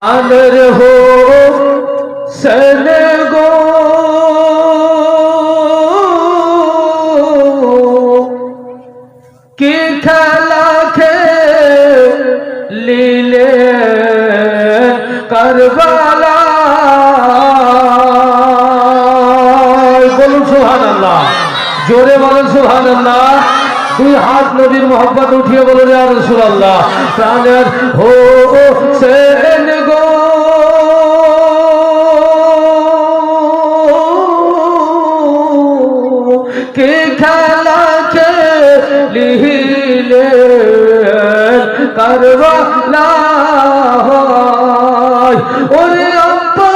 आदर हो सन गो की खेला खेलिले करबला बोलুন সুবহানাল্লাহ জোরে বলেন সুবহানাল্লাহ দুই হাত নবীর মোহব্বত উঠিয়ে বলুন ইয়া রাসূলুল্লাহ প্রাণের হোসেন গো কে খেলা খেলিলে কারবালা ওরে আব্বা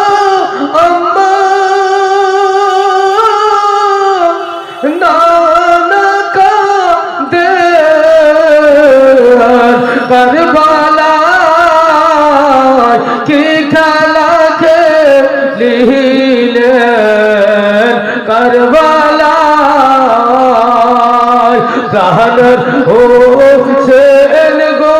আম্মা নানা কাঁদে কারবালা কি খেলা খেলিলে কারবালা জাহানের হোসেন গো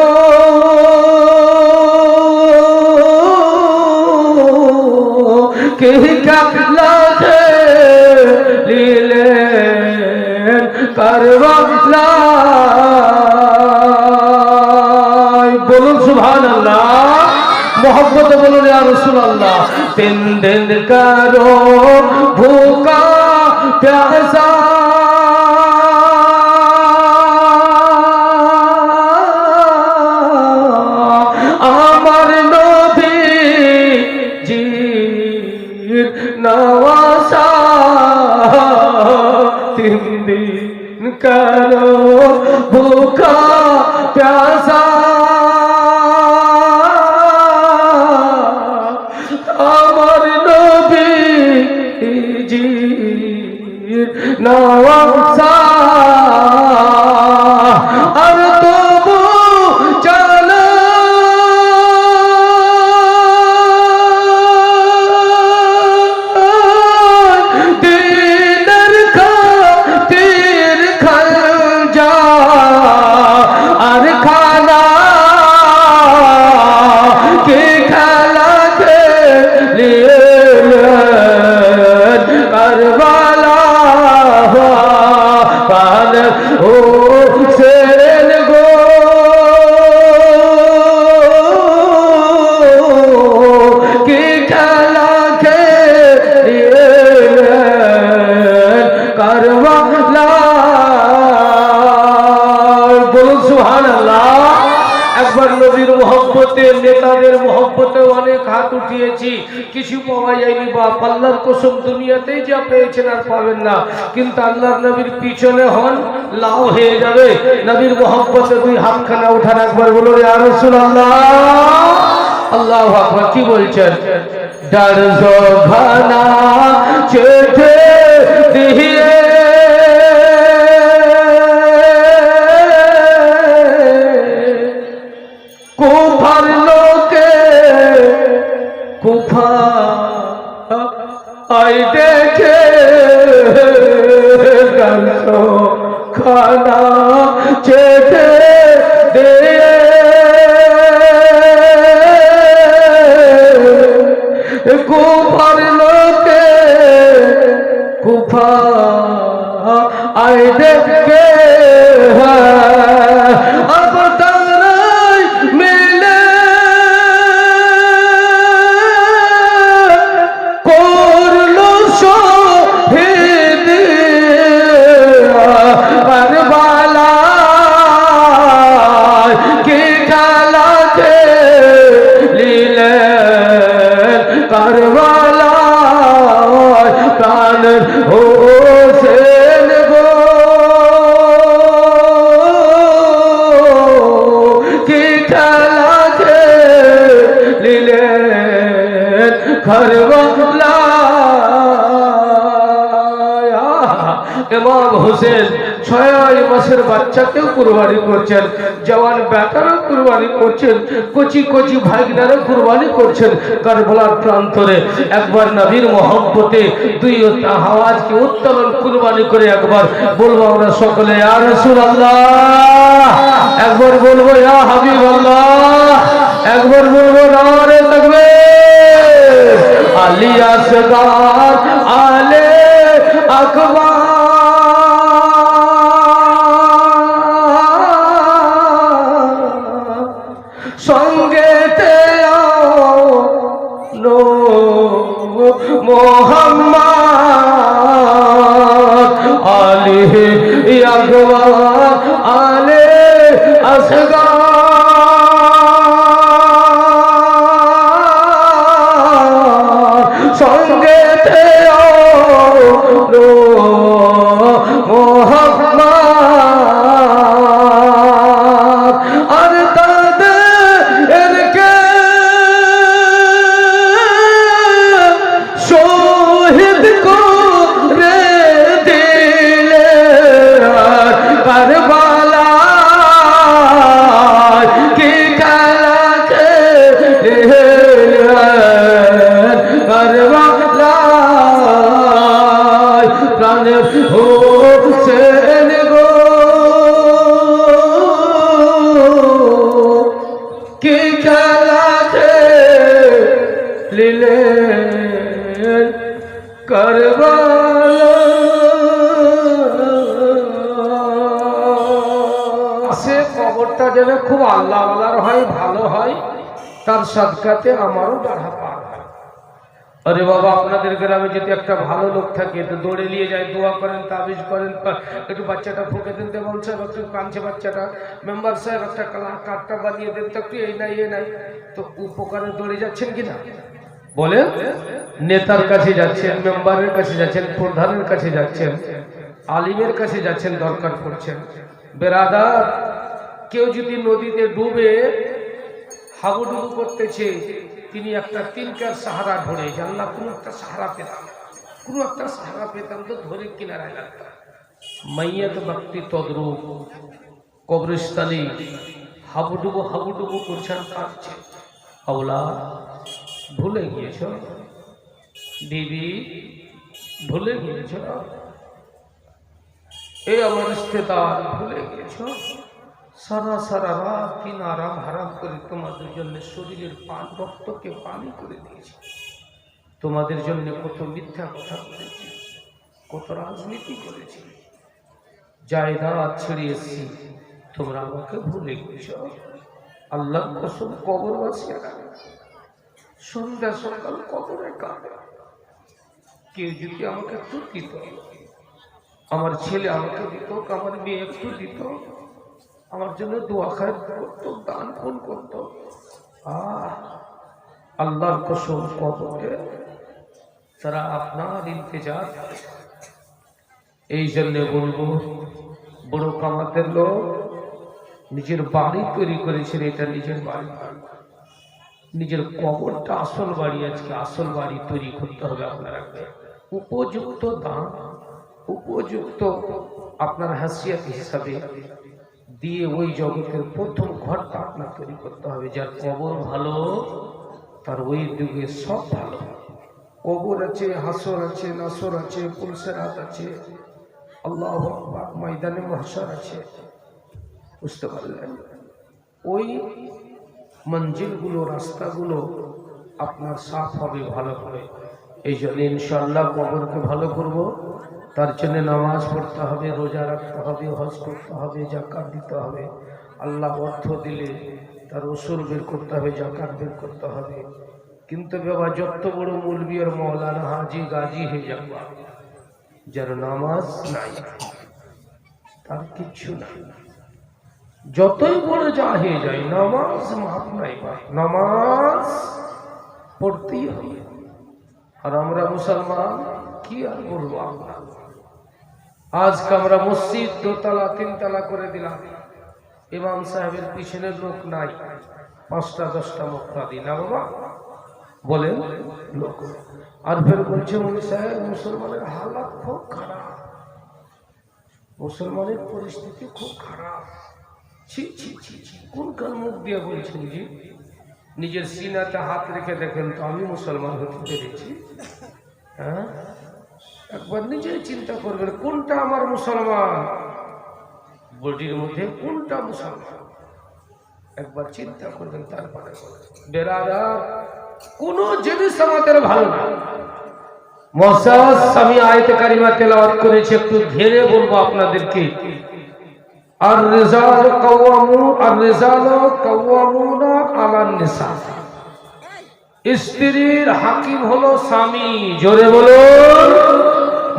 কে খেলা খেলিলেন কারবালা বলুন সুবহানাল্লাহ मोहब्बत बोलो या रसूल अल्लाह दिन दिन करो भूखा प्यासा আমার নবী জির নওয়াসা दिन दिन करो भूखा प्यासा আমার নবী জির নওয়াসা আর তবু চলো দিনের খাতির খরজা আর খানা কে খেলা करबला पान होसेन गो की खेला खेलिलेन करबला बोलুন সুবহানাল্লাহ একবার নবীর মহব্বতে নেতাদের মহব্বতে অনেক হাত উঠিয়েছি কিছু পাওয়া যায়নি বাপ আল্লাহর কসম দুনিয়াতেই যা পেয়েছেন আর পাবেন না কিন্তু আল্লাহর নবীর পিছনে হন লাও হয়ে যাবে নবীর মহব্বতে দুই হাতখানা উঠান একবার বলুন ইয়া রাসূলুল্লাহ আল্লাহু আকবার কি বলছেন ডার জখানা চেটে দিয়ে কুফার লোকে কুফা আই দেখে গলসো খানা চেটে দিয়ে কুফার লোকে কুফা আই দেখে करबला प्राण होसेन गो की खेला खेलिलेन करबला इमाम हुसैन 6 মাসের বাচ্চাকেও কুরবানি করছেন জওয়ান বেটারও কুরবানি করছেন কচি কচি ভাইগনারও কুরবানি করছেন কারবালার প্রান্তরে একবার নবীর মহব্বতে দুই আওয়াজকে উত্তোলন কুরবানি করে একবার বলবো আমরা সকলে ইয়া রাসূলুল্লাহ একবার বলবো ইয়া হাবিবাল্লাহ একবার বলবো নারে তাকবীর আসগার আলে আকবার সঙ্গেতে লো মোহাম্মদ আলী আকবার আলে আসগার সঙ্গেতে লো মোহাম্মদ আর তাদেরকে শহীদ করে দিলে কারবালায় কি খেলা খেলেন কারবালায় প্রাণে হোসেন গো কি খেলা খেলিলেন কারবালা সে কবরটা যেন খুব আল্লাহ আল্লাহর হয় ভালো হয় তার সাদকাতে আমারও বাড়া পার হয়। আরে বাবা আপনাদের গ্রামে যদি একটা ভালো লোক থাকে তো দৌড়ে নিয়ে যায় দোয়া করেন তাবিজ করেন একটু বাচ্চাটা ফুঁকে দিন দেবেন সাহেব একটু কাঁদছে বাচ্চাটা মেম্বার সাহেব একটা কার্ডটা বানিয়ে দেন তো একটু এই নাই এ নাই তো উপকারে দৌড়ে যাচ্ছেন কিনা বলেন? নেতার কাছে যাচ্ছেন, মেম্বারের কাছে যাচ্ছেন, প্রধানের কাছে যাচ্ছেন, আলিমের কাছে যাচ্ছেন, দরকার পড়ছেন। বেরাদার কেউ যদি নদীতে ডুবে হাবুডুবু করতেছে তিনি একটা তিনকার সাহারা ধরে আল্লাহ কোনো একটা সাহারা পেতাম তো ধরে কিনারায় লাগতাম। মাইয়াত ভক্তি তদ্রূপ কবরস্থানে হাবুডুবু করছেন, কাঁদছে। আওলা ভুলে গিয়েছ বিবি, ভুলে গিয়েছ এই আমার রিশতেদার, ভুলে গিয়েছ সারা রাত দিন আরাম হারাম করে তোমাদের জন্য শরীরের রক্তকে পানি করে দিয়েছি, তোমাদের জন্য কত মিথ্যা কথা বলেছি, কত রাজনীতি করেছি, জায়দাদ ছেড়ে এসেছি, তোমরা আমাকে ভুলে গেছ। আল্লাহ কসম কবরবাসীরা সন্ধ্যা সকাল কবরে কাঁদে। কেউ যদি আমাকে একটু দিত, আমার ছেলে আমাকে দিত, আমার মেয়ে একটু দিত, আমার জন্য দোয়া খায় করতো, দান ফোন করতো, আল্লাহর কসম কবরে তারা আপনার ইন্তজার। এই জন্য বলবো বড় কামাতের লোক নিজের বাড়ি তৈরি করেছেন, এটা নিজের বাড়ি, নিজের কবরটা আসল বাড়ি। আজকে আসল বাড়ি তৈরি করতে হবে আপনার উপযুক্ত দান, উপযুক্ত আপনার হাসিয়াত হিসাবে দিয়ে ওই জগতের প্রথম ঘরটা আপনার তৈরি করতে হবে। যার কবর ভালো তার ওই যুগে সব ভালো। কবর আছে, হাসর আছে, নাসর আছে, পুলসেরাত আছে, আল্লাহু আকবার, ময়দানে মাহশার আছে। বুঝতে পারলেন? ওই মঞ্জিলগুলো, রাস্তাগুলো আপনার সাফ হবে, ভালো হবে। এই জন্য ইনশাআল্লাহ কবরকে ভালো করব, তার জন্য নামাজ পড়তে হবে, রোজা রাখতে হবে, হজ করতে হবে, যাকাত দিতে হবে। আল্লাহ অর্থ দিলে তার উসুল বের করতে হবে, যাকাত বের করতে হবে। কিন্তু বাবা যত বড় মৌলবি আর মৌলানা হাজি গাজী হয়ে যাবে, যার নামাজ নাই তার কিচ্ছু নাই। যতই বড় যা হয়ে যায় নামাজ মাপ নাই, নামাজ পড়তেই হবে। আর আমরা মুসলমান কি আর বলবো, আমরা আজকে আমরা মসজিদ দোতলা তিনতলা করে দিলাম, ইমাম সাহেবের পিছনের লোক নাই, 5টা 10টা মুক্তাদি না বাবা বলেন লোক। আর ফের বলছে উনি সাহেব মুসলমানের হালাত খুব খারাপ, মুসলমানের পরিস্থিতি খুব খারাপ। ছি ছি ছি ছি, কোনকার মুখ দিয়ে বলছেন জি? নিজের সিনাতে হাত রেখে দেখেন তো আমি মুসলমান হতে পেরেছি? হ্যাঁ, একবার নিজেই চিন্তা করবেন কোনটা আমার মুসলমান, বডির মধ্যে কোনটা মুসলমান, একবার চিন্তা করবেন। তারপরে বেরাদার কোন জিনিস আমাদের ভালো না, মুআজ্জাজ আমি আয়াতে কারিমা তেলাওয়াত করেছি, একটু ঘেরে বলবো আপনাদেরকে। আর-রিজালু কাওয়ামুনা আলান নিসা। স্ত্রীর হাকিম হলো স্বামী। জোরে বলুন,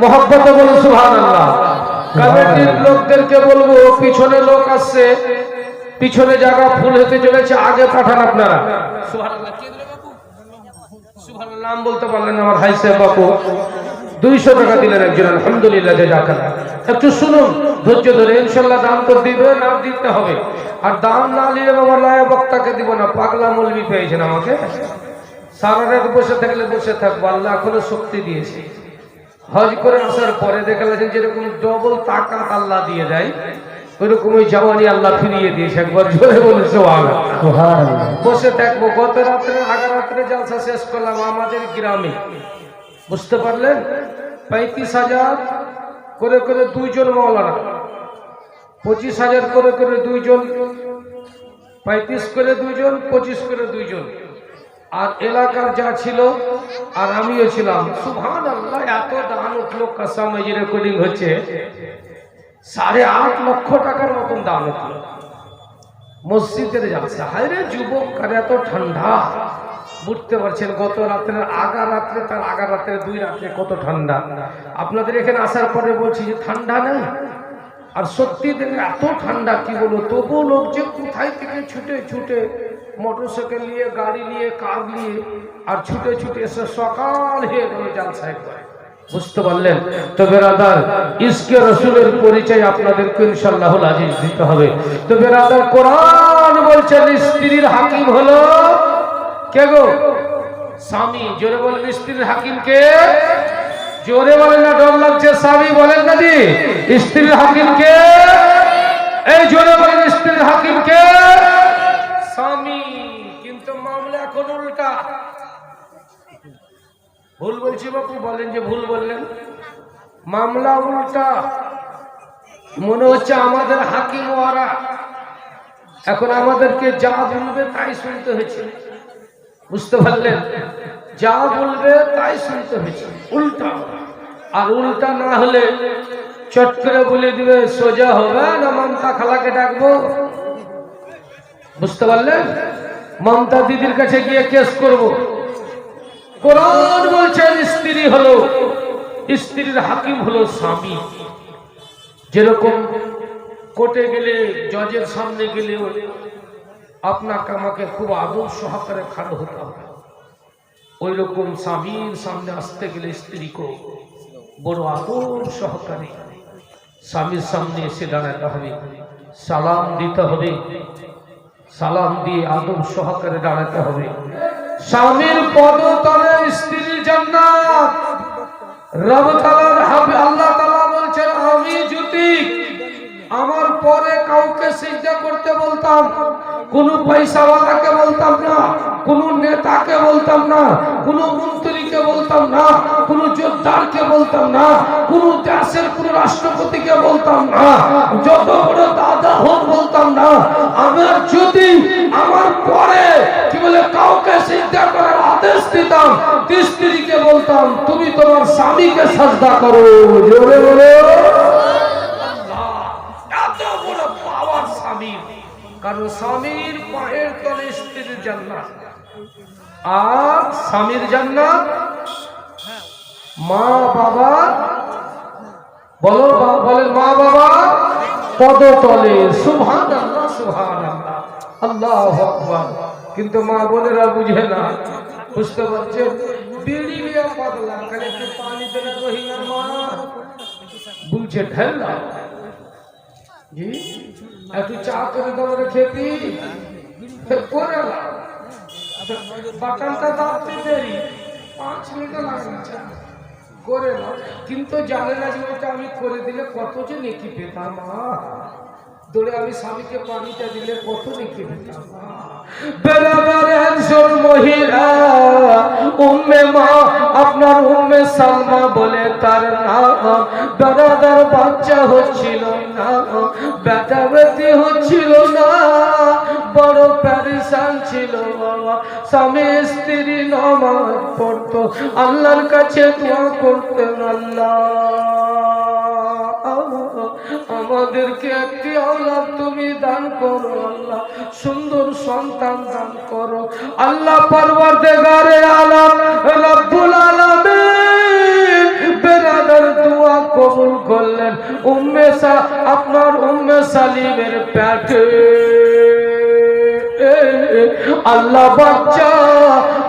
মহব্বতে বলুন সুবহানাল্লাহ। কমিটির লোকদেরকে বলবো, পিছনে লোক আসছে, পিছনে জায়গা ফুল হতে চলেছে, আগে পাঠান আপনারা। সুবহানাল্লাহ। কে দিল বাপু? সুবহানাল্লাহ। নাম বলতে পারলেন আমার ভাই সাহেব বাপু, 200 টাকা দিলেন একজন, আলহামদুলিল্লাহ জাযাকাল্লাহ। একটু শুনুন ধৈর্য ধরে, ইনশাআল্লাহ দাম তো দিবে, নাম দিতে হবে। আর দাম না নিলে বাবা লায়া বক্তাকে দিব না, পাগলা মৌলবি পেয়েছেন আমাকে। সারা রাত বসে থাকলে বসে থাকবো, আল্লাহ এখনো শক্তি দিয়েছে। হজ করে আসার পরে দেখা গেছে যেরকম ডবল তাকাত আল্লাহ দিয়ে দেয়, ওইরকম ওই জওয়ানি আল্লাহ ফিরিয়ে দিয়েছে। একবার জোরে বলে সুবহানাল্লাহ। বসে থাকবো। গত রাত্রে আগা রাত্রে জলসা শেষ করলাম আমাদের গ্রামে, বুঝতে পারলেন? 35,000 করে করে দুইজন মাওলানা, 25,000 করে করে দুইজন, 35 করে দুইজন, 25 করে দুইজন, আর এলাকার যা ছিল আর আমিও ছিলাম। সুবহানাল্লাহ, এত দান উঠলো, কসম এই রেকর্ডিং হচ্ছে, 8.5 লক্ষ টাকার মতন দান উঠলো মসজিদের জালসা। হায় রে যুবক, কারে এত ঠান্ডা, বুঝতে পারছেন? গত রাত্রে আগা রাত্রে, তার আগা রাত্রে, 2 রাত্রে কত ঠান্ডা। আপনাদের এখানে আসার পরে বলছি যে ঠান্ডা নেই, আর সত্যি দেখে এত ঠান্ডা কি বলবো। তবুও লোক যে কোথায় থেকে ছুটে ছুটে মোটরসাইকেল নিয়ে, গাড়ি নিয়ে, কার নিয়ে, আর ছুটে ছুটে এসে সকাল হয়ে গেল জালসায় করে, বুঝতে পারলেন? তো বেরাদার, ইশকে রসুলের পরিচয় আপনাদেরকে ইনশাআল্লাহ আজিজ দিতে হবে। তো বেরাদার, কোরআন বলছেন স্ত্রীর হাকিম হলো কে গো? স্বামী। জোরে বলেন, স্ত্রীর হাকিম কে? জোরে বলেন না, ডর লাগছে। স্বামী বলেন না জি। স্ত্রীর হাকিম কে? এই জোরে বলেন, স্ত্রীর হাকিম কে? স্বামী। কিন্তু মামলা এখন উল্টা। ভুল বলছি বাপু? বলেন যে ভুল বললেন। মামলা উল্টা। মনে হচ্ছে আমাদের হাকিম ওরা, এখন আমাদেরকে যা বলবে তাই শুনতে হয়েছে, বুঝতে পারলেন? যা বলবে তাই শুনতে হয়েছে, উল্টা। আর উল্টা না হলে চট করে বলে দিবে, সোজা হবে না মমতা খালাকে ডাকবো, বুঝতে পারলেন? মমতা দিদির কাছে গিয়ে কেস করব। কোরআন বলছেন স্ত্রী হলো, স্ত্রীর হাকিম হলো স্বামী। যেরকম কোর্টে গেলে, জজের সামনে গেলে আপনাকে আমাকে খুব আদর সহকারে খাড়া হতে হবে, ওই রকম স্বামীর সামনে আসতে গেলে স্ত্রীকে বড় আদর সহকারে স্বামীর সামনে এসে দাঁড়াতে হবে, সালাম দিতে হবে, সালাম দিয়ে আদব সহকারে দাঁড়াতে হবে। স্বামীর পদতলে স্ত্রীর জান্নাত। রব তাআলার হাবিব আল্লাহ তাআলা বলছেন, আমি যদি আমার পরে কাউকে সিজদা করতে বলতাম, কোন পয়সাওয়ালাকে বলতাম না, কোন নেতাকে বলতাম না, কোন মন্ত্রীকে বলতাম না, কোন যোদ্ধারকে বলতাম না, কোন দেশের কোন রাষ্ট্রপতিকে বলতাম না, যত বড় দাদা হোক বলতাম না। আমার যদি আমার পরে কি বলে কাউকে সিজদা করার আদেশ দিতাম, স্ত্রীকে বলতাম, তুমি তোমার স্বামীকে সাজদা করো। জোরে বলো কারণ স্বামীর পায়ের তলে স্ত্রীর জান্নাত, আর স্বামীর জান্নাত মা বাবা, বলো বলেন, মা বাবা পদতলে। সুবহানাল্লাহ, সুবহানাল্লাহ, আল্লাহু আকবার। কিন্তু মা বোনেরা বুঝে না, বুঝতে পারছেন? বিড়ি লিয়া পাগলা, খালি একটু পানি দেনা রহিনা মা বুঝছে ঢেলা জি, একটু চা করে দাও খেপি করে বাটানটা দাঁড়তে দেরি, 5 মিনিট লাগে করে নাও। কিন্তু জানে না যে ওটা আমি করে দিলে কত যে নেকি পেতাম। দৌড়ে আমি স্বামীকে পানিটা দিলে কত নেকি পেতাম। বেরাদার একজন মহিলা উম্মে মা, আপনার উম্মে সালমা বলে তার নাম। বেরাদার বাচ্চা হচ্ছিল না, বেটা বেটি হচ্ছিল না, বড় প্যারিসান ছিল। স্বামী স্ত্রী নামাজ পড়তো, আল্লাহর কাছে দোয়া করতেন, আল্লাহ আমাদেরকে একটি আওলাদ তুমি দান করো, আল্লাহ সুন্দর সন্তান দান করো। আল্লাহ পরওয়ারদিগারে আলম রব্বুল আলামিন বেরাদার দোয়া কবুল করলেন। আপনার উম্মে সালিমের পেটে আল্লাহ বাচ্চা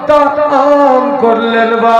দান করলেন। বা